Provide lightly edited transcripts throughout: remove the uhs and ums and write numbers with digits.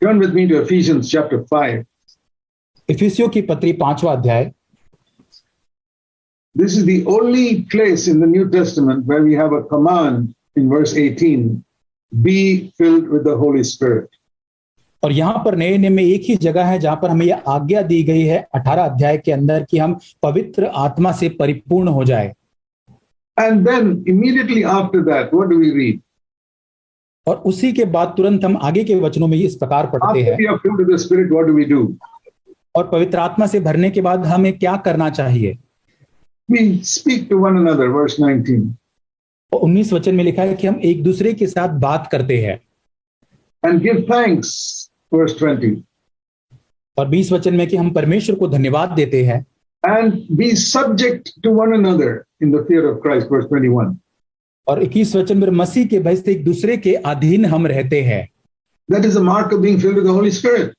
Turn with me to Ephesians chapter 5. इफिसियों की पत्री 5वां अध्याय। This is the only place in the New Testament where we have a command in verse 18, be filled with the Holy Spirit. और यहाँ पर नए नियम में एक ही जगह है जहां पर हमें यह आज्ञा दी गई है 18 अध्याय के अंदर कि हम पवित्र आत्मा से परिपूर्ण हो जाए। And then immediately after that, what do we read? और उसी के बाद तुरंत हम आगे के वचनों में इस प्रकार पढ़ते After हैं, we are filled with the Spirit, what do we do? और पवित्र आत्मा से भरने के बाद हमें क्या करना चाहिए? We speak to one another, verse 19. और 19 वचन में लिखा है कि हम एक दूसरे के साथ बात करते हैं। And give thanks, verse 20. और 20 वचन में कि हम परमेश्वर को धन्यवाद देते हैं। And be subject to one another in the fear of Christ, verse 21. और 21 वचन में मसीह के भय से एक दूसरे के अधीन हम रहते हैं। That is the mark of being filled with the Holy Spirit.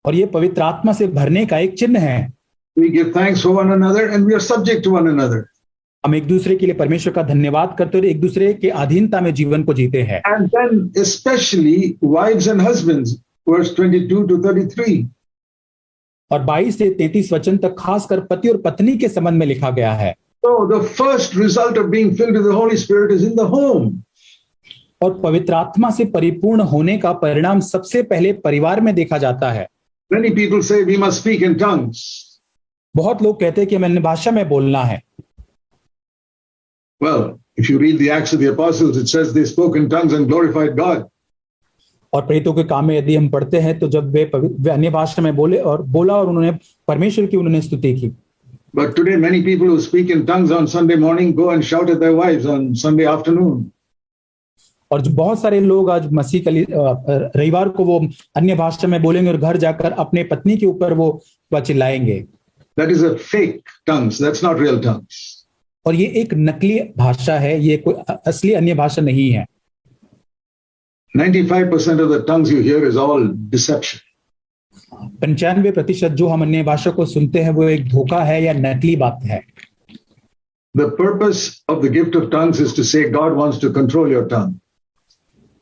और ये पवित्र आत्मा से भरने का एक चिन्ह है। We give thanks for one another and we are subject to one another. हम एक दूसरे के लिए परमेश्वर का धन्यवाद करते हैं और एक दूसरे के अधीनता में जीवन को जीते हैं। And then especially wives and husbands, verse 22 to 33. और 22 से 33 वचन तक खासकर पति और पत्नी के संबंध में लिखा गया है। So the first result of being filled with the Holy Spirit is in the home. और पवित्र आत्मा से परिपूर्ण होने का परिणाम सबसे पहले परिवार में देखा जाता है। Many people say we must speak in tongues. बहुत लोग कहते हैं कि हमें अन्य भाषा में बोलना है। Well, if you read the Acts of the Apostles, it says they spoke in tongues and glorified God. और प्रेरितों के काम में यदि हम पढ़ते हैं तो जब वे अन्य भाषा में बोले और उन्होंने परमेश्वर की उन्होंने स्तुति की। But today many people who speak in tongues on Sunday morning go and shout at their wives on Sunday afternoon. और जो बहुत सारे लोग आज मसीह के लिए रविवार को वो अन्य भाषा में बोलेंगे और घर जाकर अपने पत्नी के ऊपर वो चिल्लाएंगे। That is a fake tongues. That's not real tongues. और ये एक नकली भाषा है, ये कोई असली अन्य भाषा नहीं है। 95% of the tongues you hear is all deception. 95% जो हम अन्य भाषा को सुनते हैं वो एक धोखा है या नकली बात है। The purpose of the gift of tongues is to say God wants to control your tongue.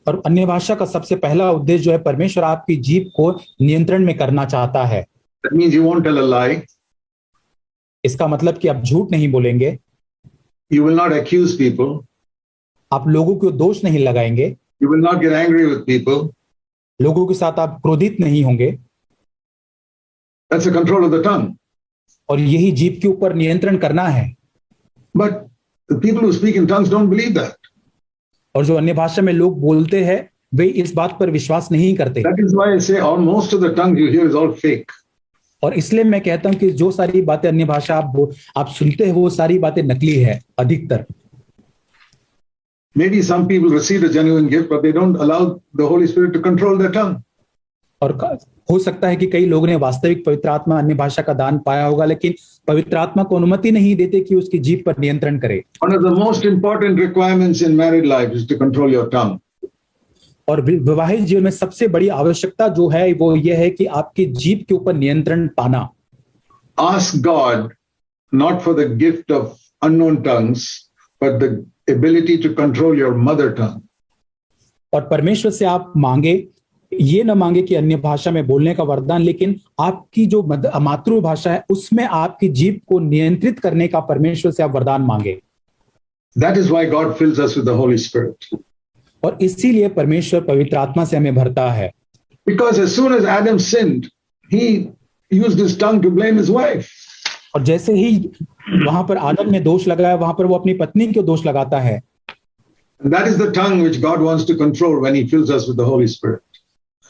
और अन्य भाषा का सबसे पहला उद्देश्य जो है परमेश्वर आपकी जीभ को नियंत्रण में करना चाहता है। That means you won't tell a lie. इसका मतलब कि आप झूठ नहीं बोलेंगे। You will not accuse people. आप लोगों को दोष नहीं लगाएंगे। You will not get angry with people. लोगों के साथ आप क्रोधित नहीं होंगे। That's the control of the tongue. और यही जीभ के ऊपर नियंत्रण करना है। But the people who speak in tongues don't believe that. और जो अन्य भाषा में लोग बोलते हैं वे इस बात पर विश्वास नहीं करते। That is why I say all most of the tongues you hear is all fake. और इसलिए मैं कहता हूं कि जो सारी बातें अन्य भाषा आप सुनते हैं वो सारी बातें नकली है अधिकतर। Maybe some people receive a genuine gift, but they don't allow the Holy Spirit to control their tongue. और हो सकता है कि कई लोगों ने वास्तविक पवित्र आत्मा अन्य भाषा का दान पाया होगा लेकिन पवित्र आत्मा को अनुमति नहीं देते कि उसकी जीभ पर नियंत्रण करे। One of the most important requirements in married life is to control your tongue. और विवाहित जीवन में सबसे बड़ी आवश्यकता जो है वो ये है कि आपकी जीभ के ऊपर नियंत्रण पाना। Ask God not for the gift of unknown tongues, but the ability to control your mother tongue. और परमेश्वर से आप मांगे, ये न मांगे कि अन्य भाषा में बोलने का वरदान, लेकिन आपकी जो मातृभाषा है उसमें आपकी जीभ को नियंत्रित करने का परमेश्वर से आप वरदान मांगे। That is why God fills us with the Holy Spirit. और इसीलिए परमेश्वर पवित्र आत्मा से हमें भरता है। Because as soon as Adam sinned, he used his tongue to blame his wife. और जैसे ही वहां पर आदम ने दोष लगाया वहां पर वो अपनी पत्नी को दोष लगाता है। And that is the tongue which God wants to control when he fills us with the Holy Spirit.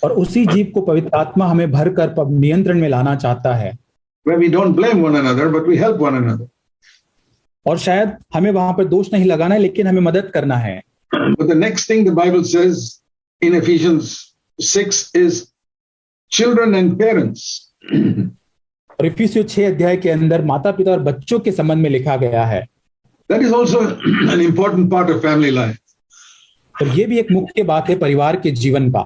और उसी जीभ को पवित्र आत्मा हमें भरकर नियंत्रण में लाना चाहता है। Where we don't blame one another, but we help one another. और शायद हमें वहां पर दोष नहीं लगाना है लेकिन हमें मदद करना है। But the next thing the Bible says in Ephesians 6 is children and parents. और इफिसियों 6 अध्याय के अंदर माता पिता और बच्चों के संबंध में लिखा गया है। That is also an important part of family life. और ये भी एक मुख्य बात है परिवार के जीवन का।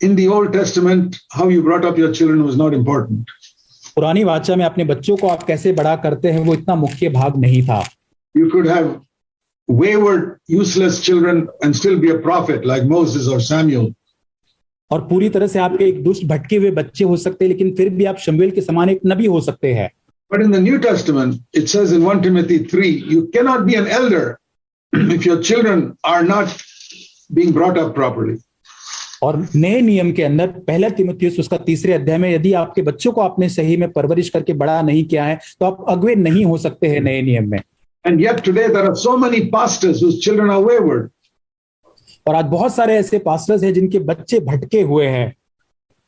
In the Old Testament, how you brought up your children was not important. पुरानी वाचा में अपने बच्चों को आप कैसे बड़ा करते हैं वो इतना मुख्य भाग नहीं था। You could have wayward, useless children and still be a prophet like Moses or Samuel. और पूरी तरह से आपके एक दुष्ट भटके हुए बच्चे हो सकते हैं, लेकिन फिर भी आप शमूएल के समान एक नबी हो सकते हैं। But in the New Testament, it says in 1 Timothy 3, you cannot be an elder if your children are not being brought up properly. और नए नियम के अंदर पहला तीमुथियुस उसका 3 अध्याय में, यदि आपके बच्चों को आपने सही में परवरिश करके बड़ा नहीं किया है तो आप अगुवे नहीं हो सकते हैं नए नियम में। And yet today there are so many pastors whose children are wayward. और आज बहुत सारे ऐसे पास्टर्स हैं जिनके बच्चे भटके हुए हैं।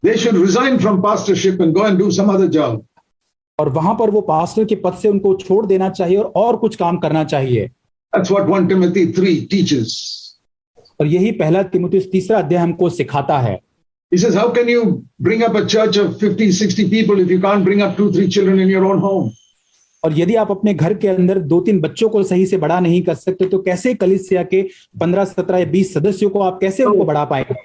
They should resign from pastorship and go and do some other job. और वहां पर वो पास्टर के पद से उनको छोड़ देना चाहिए और कुछ काम करना चाहिए। That's what 1 Timothy 3 teaches. और यही पहला तीमुथियुस 3 अध्याय हमको सिखाता है। He says, how can you bring up a church of 50, 60 people if you can't bring up 2, 3 children in your own home? और यदि आप अपने घर के अंदर 2-3 बच्चों को सही से बड़ा नहीं कर सकते तो कैसे कलीसिया के 15, 17 या 20 सदस्यों को आप कैसे उनको बढ़ा पाएंगे?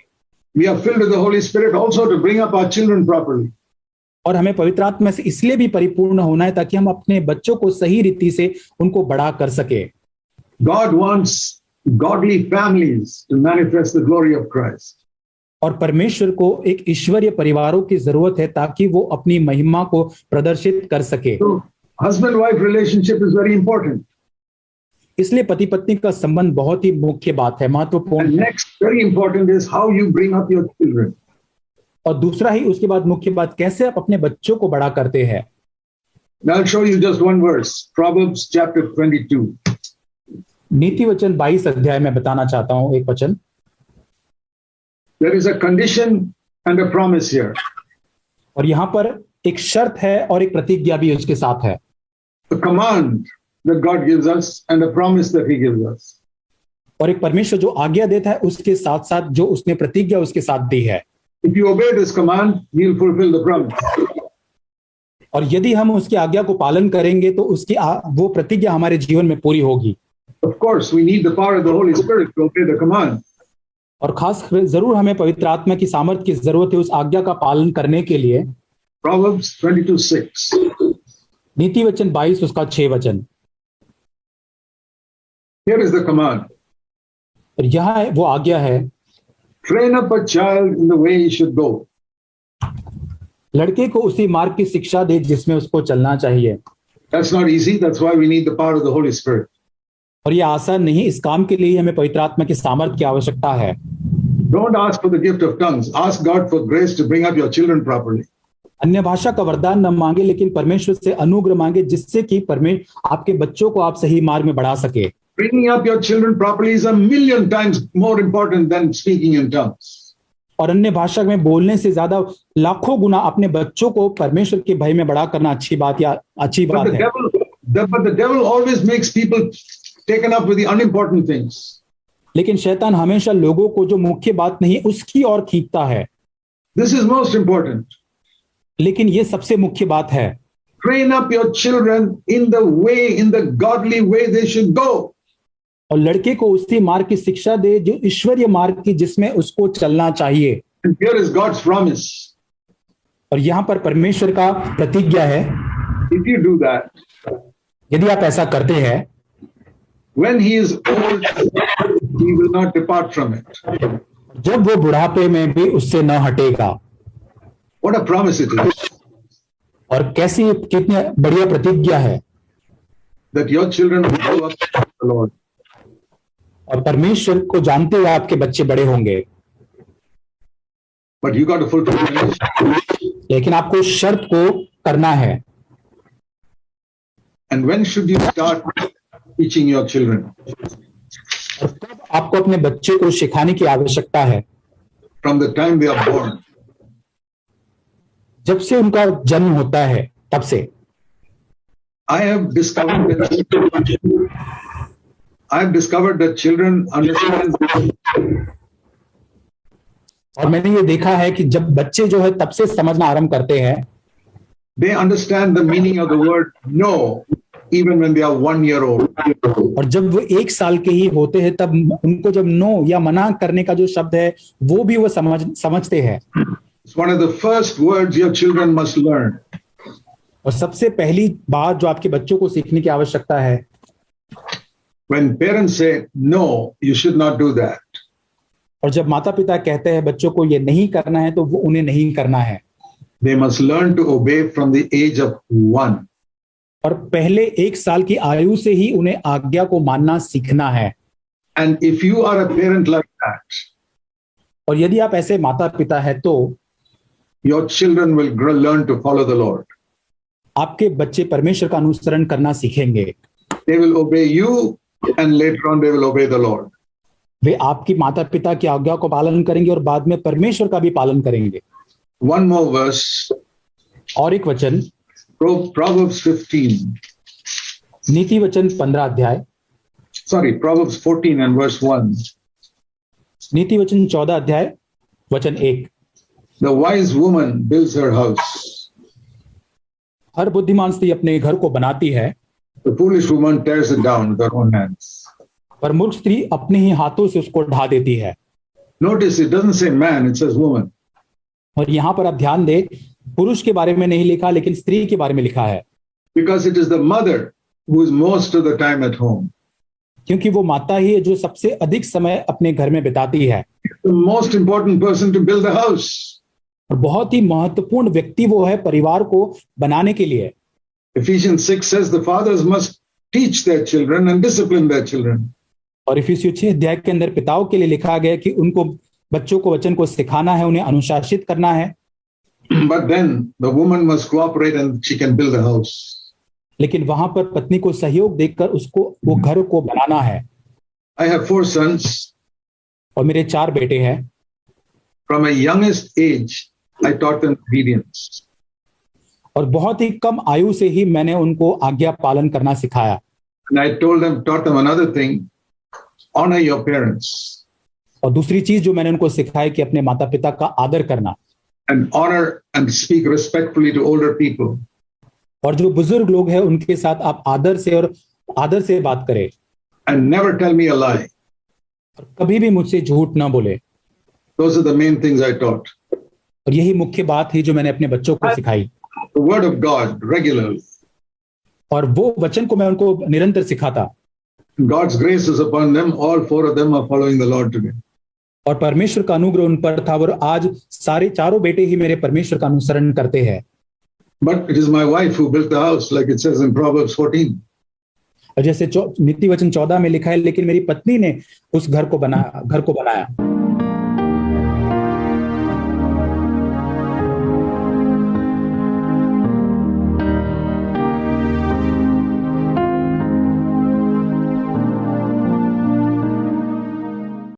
We are filled with the Holy Spirit also to bring up our children properly. और हमें पवित्र आत्मा से इसलिए भी परिपूर्ण होना है ताकि हम अपने बच्चों को सही रीति से उनको बड़ा कर सके। God wants godly families to manifest the glory of Christ. और परमेश्वर को एक ईश्वरीय परिवारों की जरूरत है ताकि वो अपनी महिमा को प्रदर्शित कर सके। So, husband-wife relationship is very important. इसलिए पति पत्नी का संबंध बहुत ही मुख्य बात है, महत्वपूर्ण And है। next, very important is how you bring up your children. और दूसरा ही उसके बाद मुख्य बात, कैसे आप अपने बच्चों को बड़ा करते हैं। Now I'll show you just one verse, Proverbs chapter 22. नीति वचन 22 अध्याय में बताना चाहता हूं एक वचन। There is a condition and a promise here. और यहां पर एक शर्त है और एक प्रतिज्ञा भी उसके साथ है। A command that God gives us and a promise that He gives us. और एक परमेश्वर जो आज्ञा देता है उसके साथ साथ जो उसने प्रतिज्ञा उसके साथ दी है। If you obey this command, He'll fulfill the promise. और यदि हम उसकी आज्ञा को पालन करेंगे तो उसकी वो प्रतिज्ञा हमारे जीवन में पूरी होगी। Of course, we need the power of the Holy Spirit to obey the command. और खास जरूर हमें पवित्र आत्मा की सामर्थ की जरूरत है उस आज्ञा का पालन करने के लिए। Proverbs 22:6. नीति वचन 22 उसका 6 वचन। Here is the command. और यहाँ वो आज्ञा है, Train up a child in the way he should go. लड़के को उसी मार्ग की शिक्षा दे जिसमें उसको चलना चाहिए। That's not easy. That's why we need the power of the Holy Spirit. और ये आसान नहीं, इस काम के लिए हमें पवित्र आत्मा की सामर्थ की आवश्यकता है। Don't ask for the gift of tongues. Ask God for grace to bring up your children properly. अन्य भाषा का वरदान न मांगे, लेकिन परमेश्वर से अनुग्रह मांगे जिससे कि परमेश्वर आपके बच्चों को आप सही मार्ग में बढ़ा सके। Bringing up your children properly is 1,000,000 times more important than speaking in tongues. और अन्य भाषा में बोलने से ज्यादा लाखों गुना अपने बच्चों को परमेश्वर के भय में बड़ा करना अच्छी बात But the है। devil always makes people taken up with the unimportant things. लेकिन शैतान हमेशा लोगों को जो मुख्य बात नहीं उसकी ओर खींचता है। This is most important. लेकिन ये सबसे मुख्य बात है। Train up your children in the godly way they should go. और लड़के को उसी मार्ग की शिक्षा दे जो ईश्वरीय मार्ग की जिसमें उसको चलना चाहिए। And here is God's promise. और यहाँ पर परमेश्वर का प्रतिज्ञा है, If you do that, यदि आप ऐसा करते हैं, when he is old, he will not depart from it. जब वो बुढ़ापे में भी उससे न हटेगा। What a promise it is. और कैसी कितनी बढ़िया प्रतिज्ञा है That your children will grow up with the Lord. और परमेश्वर को जानते हुए आपके बच्चे बड़े होंगे। But you got to fulfill the condition. लेकिन आपको शर्त को करना है। And when should you start teaching your children? और तब आपको अपने बच्चे को सिखाने की आवश्यकता है। From the time they are born. जब से उनका जन्म होता है तब से। I have discovered that children understand. और मैंने ये देखा है कि जब बच्चे जो है तब से समझना आरंभ करते हैं, They understand the meaning of the word no, even when they are 1 year old. और जब वो 1 साल के ही होते हैं तब उनको जब नो या मना करने का जो शब्द है वो भी वो समझते हैं। It's one of the first words your children must learn. और सबसे पहली बात जो आपके बच्चों को सीखने की आवश्यकता है, When parents say no, you should not do that. और जब माता पिता कहते हैं बच्चों को ये नहीं करना है तो वो उन्हें नहीं करना है। They must learn to obey from the age of 1. और पहले 1 साल की आयु से ही उन्हें आज्ञा को मानना सीखना है। And if you are a parent like that, और यदि आप ऐसे माता पिता है तो your children will learn to follow the Lord. आपके बच्चे परमेश्वर का अनुसरण करना सीखेंगे। They will obey you and later on they will obey the Lord. वे आपकी माता पिता की आज्ञा को पालन करेंगे और बाद में परमेश्वर का भी पालन करेंगे। One more verse, और एक वचन, Proverbs 15. नीति वचन 15 अध्याय, Proverbs 14 and verse 1. नीति वचन 14 अध्याय वचन 1। The wise woman builds her house. हर बुद्धिमान स्त्री अपने घर को बनाती है, The foolish woman tears it down with her own hands. पर मूर्ख स्त्री अपने ही हाथों से उसको ढा देती है। Notice it doesn't say man, it says woman. और यहां पर आप ध्यान दें, पुरुष के बारे में नहीं लिखा लेकिन स्त्री के बारे में लिखा है। Because it is the mother who is most of the time at home. क्योंकि वो माता ही है जो सबसे अधिक समय अपने घर में बिताती है। The most important person to build the house. और बहुत ही महत्वपूर्ण व्यक्ति वो है परिवार को बनाने के लिए। Ephesians 6 says the fathers must teach their children and discipline their children. और इफिसियों 6 अध्याय के अंदर पिताओं के लिए लिखा गया कि उनको बच्चों को वचन को सिखाना है, उन्हें अनुशासित करना है। But then the woman must cooperate and she can build the house. लेकिन वहां पर पत्नी को सहयोग देकर उसको वो घर को बनाना है। I have 4 sons. और मेरे 4 बेटे हैं। From a youngest age, I taught them obedience. और बहुत ही कम आयु से ही मैंने उनको आज्ञा पालन करना सिखाया। And I taught them another thing, honor your parents. और दूसरी चीज जो मैंने उनको सिखाई कि अपने माता पिता का आदर करना। And honor and speak respectfully to older people. और जो बुजुर्ग लोग हैं उनके साथ आप आदर से बात करें। And never tell me a lie. और कभी भी मुझसे झूठ ना बोले। Those are the main things I taught. और यही मुख्य बात थी जो मैंने अपने बच्चों को सिखाई। The word of God regularly. और वो वचन को मैं उनको निरंतर सिखाता। God's grace is upon them. All 4 of them are following the Lord today. और परमेश्वर का अनुग्रह उन पर था और आज सारे 4 बेटे ही मेरे परमेश्वर का अनुसरण करते हैं। But it is my wife who built the house, like it says in Proverbs 14. और जैसे नीति वचन 14 में लिखा है, लेकिन मेरी पत्नी ने उस घर को बनाया।